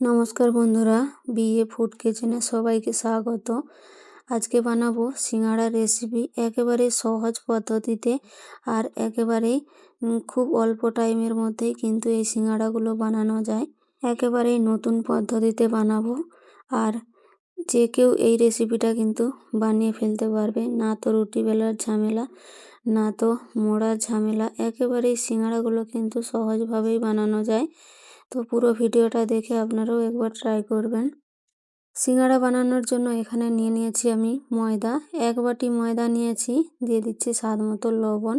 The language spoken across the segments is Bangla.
নমস্কার বন্ধুরা, বিএ ফুড কিচেনে সবাইকে স্বাগত। আজকে বানাবো সিঙ্গাড়া রেসিপি একেবারে সহজ পদ্ধতিতে আর একেবারেই খুব অল্প টাইমের মধ্যেই কিন্তু এই সিঙ্গাড়াগুলো বানানো যায়। একেবারেই নতুন পদ্ধতিতে বানাবো আর যে কেউ এই রেসিপিটা কিন্তু বানিয়ে ফেলতে পারবে। না তো রুটি বেলার ঝামেলা, না তো মোড়ার ঝামেলা, একেবারেই সিঙ্গাড়াগুলো কিন্তু সহজভাবেই বানানো যায়। তো পুরো ভিডিওটা দেখে আপনারাও একবার ট্রাই করবেন। সিঙ্গাড়া বানানোর জন্য এখানে নিয়ে নিয়েছি আমি ময়দা, 1 বাটি ময়দা নিয়েছি, দিয়ে দিচ্ছি স্বাদ মতো লবণ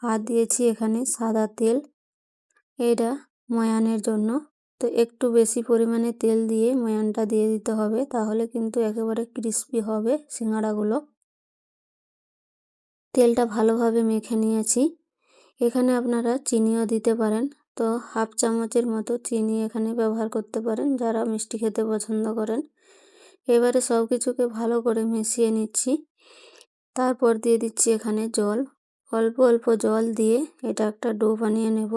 আর দিয়েছি এখানে সাদা তেল, এটা ময়ানের জন্য। তো একটু বেশি পরিমাণে তেল দিয়ে ময়ানটা দিয়ে দিতে হবে, তাহলে কিন্তু একেবারে ক্রিস্পি হবে সিঙ্গাড়াগুলো। তেলটা ভালোভাবে মেখে নিয়েছি। এখানে আপনারা চিনিও দিতে পারেন, তো 1/2 চামচের মতো চিনি এখানে ব্যবহার করতে পারেন যারা মিষ্টি খেতে পছন্দ করেন। এবারে সব কিছুকে ভালো করে মিশিয়ে নিচ্ছি। তারপর দিয়ে দিচ্ছি এখানে জল, অল্প অল্প জল দিয়ে এটা একটা ডো বানিয়ে নেব।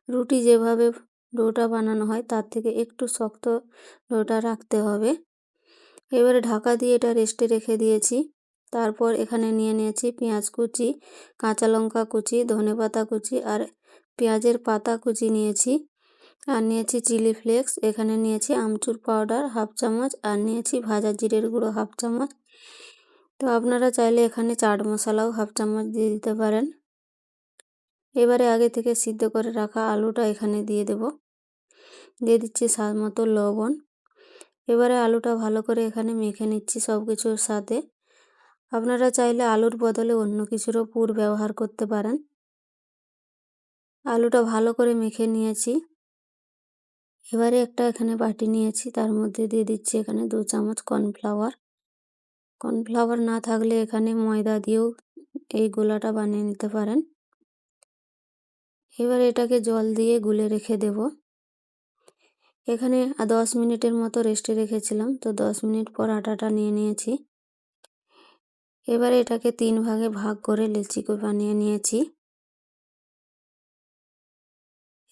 রুটি যেভাবে ডোটা বানানো হয় তার থেকে একটু শক্ত ডোটা রাখতে হবে। এবারে ঢাকা দিয়ে এটা রেস্টে রেখে দিয়েছি। তারপর এখানে নিয়ে নিয়েছি পেঁয়াজ কুচি, কাঁচা লঙ্কা কুচি, ধনেপাতা কুচি আর পেঁয়াজের পাতা কুচি নিয়েছি। আর নিয়েছি চিলি ফ্লেক্স, এখানে নিয়েছি আমচুর পাউডার 1/2 চামচ আর নিয়েছি ভাজা জিরের গুঁড়ো 1/2 চামচ। তো আপনারা চাইলে এখানে চাট মশলাও 1/2 চামচ দিয়ে দিতে পারেন। এবারে আগে থেকে সিদ্ধ করে রাখা আলুটা এখানে দিয়ে দেব, দিয়ে দিচ্ছি স্বাদ মতো লবণ। এবারে আলুটা ভালো করে এখানে মেখে নিচ্ছি সব কিছুর সাথে। আপনারা চাইলে আলুর বদলে অন্য কিছুরও পুর ব্যবহার করতে পারেন। আলুটা ভালো করে মেখে নিয়েছি। এবারে একটা এখানে বাটি নিয়েছি, তার মধ্যে দিয়ে দিচ্ছি এখানে 2 চামচ কর্নফ্লাওয়ার। কর্নফ্লাওয়ার না থাকলে এখানে ময়দা দিয়েও এই গোলাটা বানিয়ে নিতে পারেন। এবারে এটাকে জল দিয়ে গুলে রেখে দেব। এখানে 10 মিনিটের মতো রেস্টে রেখেছিলাম, তো 10 মিনিট পর আটাটা নিয়ে নিয়েছি। এবারে এটাকে 3 ভাগে ভাগ করে লেচি করে বানিয়ে নিয়েছি।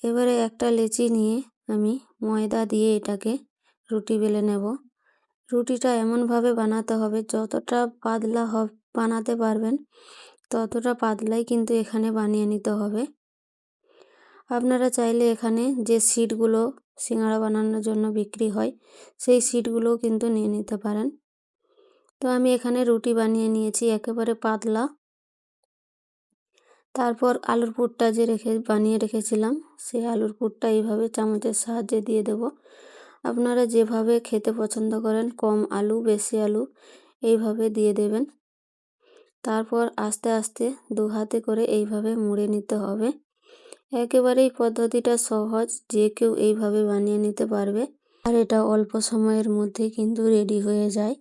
এবারে একটা লেচি নিয়ে আমি ময়দা দিয়ে এটাকে রুটি বেলে নেব। রুটিটা এমনভাবে বানাতে হবে যতটা পাতলা বানাতে পারবেন ততটা পাতলাই কিন্তু এখানে বানিয়ে নিতে হবে। আপনারা চাইলে এখানে যে শিটগুলো সিঙ্গাড়া বানানোর জন্য বিক্রি হয় সেই শিটগুলোও কিন্তু নিয়ে নিতে পারেন। তো আমি এখানে রুটি বানিয়ে নিয়েছি একেবারে পাতলা। তারপর আলুর পুরটা যে বানিয়ে রেখেছিলাম সেই আলুর পুরটা এইভাবে চামচের সাহায্যে দিয়ে দেব। আপনারা যেভাবে খেতে পছন্দ করেন, কম আলু বেশি আলু এইভাবে দিয়ে দেবেন। তারপর আস্তে আস্তে 2 হাতে করে এইভাবে মুড়ে নিতে হবে। একেবারেই পদ্ধতিটা সহজ, যে কেউ এইভাবে বানিয়ে নিতে পারবে আর এটা অল্প সময়ের মধ্যেই কিন্তু রেডি হয়ে যায়।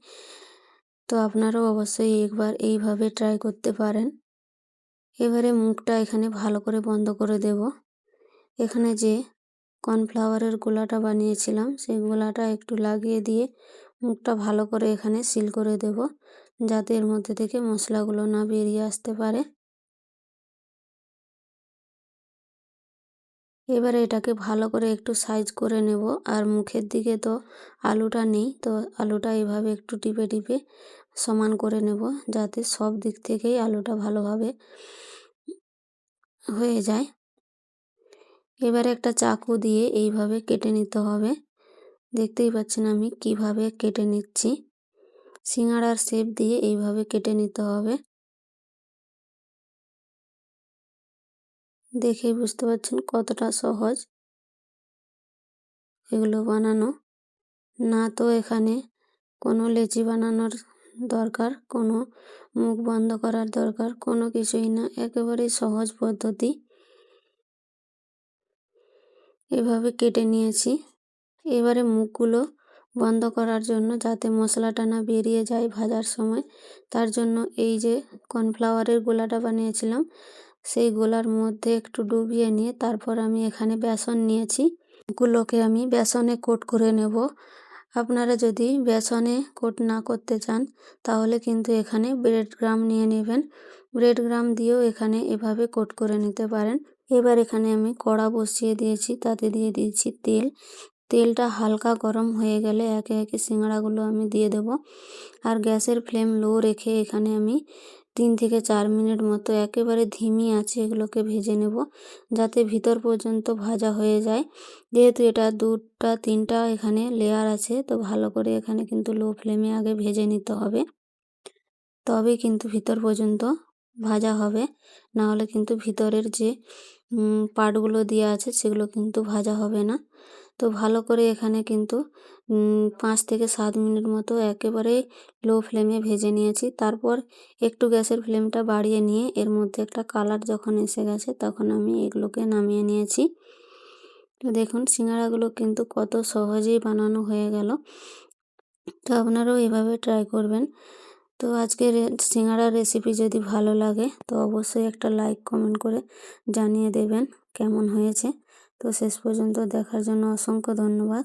তো আপনারাও অবশ্যই একবার এইভাবে ট্রাই করতে পারেন। এবারে মুখটা এখানে ভালো করে বন্ধ করে দেব। এখানে যে কর্নফ্লাওয়ারের গোলাটা বানিয়েছিলাম সেই গোলাটা একটু লাগিয়ে দিয়ে মুখটা ভালো করে এখানে সিল করে দেব, যাতে এর মধ্যে থেকে মশলাগুলো না বেরিয়ে আসতে পারে। এবারে এটাকে ভালো করে একটু সাইজ করে নেব। আর মুখের দিকে তো আলুটা নেই, তো আলুটা এভাবে একটু টিপে টিপে সমান করে নেব, যাতে সব দিক থেকেই আলুটা ভালোভাবে হয়ে যায়। এবারে একটা চাকু দিয়ে এইভাবে কেটে নিতে হবে। দেখতেই পাচ্ছেন আমি কিভাবে কেটে নিচ্ছি। সিঙ্গাড়ার শেপ দিয়ে এইভাবে কেটে নিতে হবে। দেখেই বুঝতে পারছেন কতটা সহজ এগুলো বানানো। না তো এখানে কোনো লেচি বানানোর দরকার, কোনো মুখ বন্ধ করার দরকার, কোনো কিছুই না, একেবারেই সহজ পদ্ধতি। এভাবে কেটে নিয়েছি। এবারে মুখগুলো বন্ধ করার জন্য, যাতে মশলাটা না বেরিয়ে যায় ভাজার সময়, তার জন্য এই যে কর্নফ্লাওয়ারের গোলাটা বানিয়েছিলাম সেই গোলার মধ্যে একটু ডুবিয়ে নিয়ে তারপর আমি এখানে বেসন নিয়েছি। গুলোকে আমি বেসনে কোট করে নেব। আপনারা যদি বেসনে কোট না করতে চান তাহলে কিন্তু এখানে ব্রেড ক্রাম্ব নিয়ে নেবেন। ব্রেড ক্রাম্ব দিয়েও এখানে এভাবে কোট করে নিতে পারেন। এবার এখানে আমি কড়া বসিয়ে দিয়েছি, তাতে দিয়ে দিয়েছি তেল। তেলটা হালকা গরম হয়ে গেলে একে একে সিঙ্গাড়াগুলো আমি দিয়ে দেব। আর গ্যাসের ফ্লেম লো রেখে এখানে আমি 3 থেকে 4 মিনিট মতো একেবারে ধিমি আঁচে এগুলোকে ভেজে নেব, যাতে ভিতর পর্যন্ত ভাজা হয়ে যায়। যেহেতু এটা 2টা 3টা এখানে লেয়ার আছে, তো ভালো করে এখানে কিন্তু লো ফ্লেমে আগে ভেজে নিতে হবে, তবে কিন্তু ভিতর পর্যন্ত ভাজা হবে। না হলে কিন্তু ভিতরের যে পার্টগুলো দেওয়া আছে সেগুলো কিন্তু ভাজা হবে না। তো ভালো করে এখানে কিন্তু 5 থেকে 7 মিনিট মতো একেবারে লো ফ্লেমে ভেজে নিয়েছি। তারপর একটু গ্যাসের ফ্লেমটা বাড়িয়ে নিয়ে এর মধ্যে একটা কালার যখন এসে গেছে তখন আমি এগুলোকে নামিয়ে নিয়েছি। তো দেখুন সিঙ্গাড়াগুলো কিন্তু কত সহজেই বানানো হয়ে গেল। তো আপনারাও এভাবে ট্রাই করবেন। তো আজকের সিঙ্গাড়ার রেসিপি যদি ভালো লাগে তো অবশ্যই একটা লাইক কমেন্ট করে জানিয়ে দেবেন কেমন হয়েছে। তো শেষ পর্যন্ত দেখার জন্য অসংখ্য ধন্যবাদ।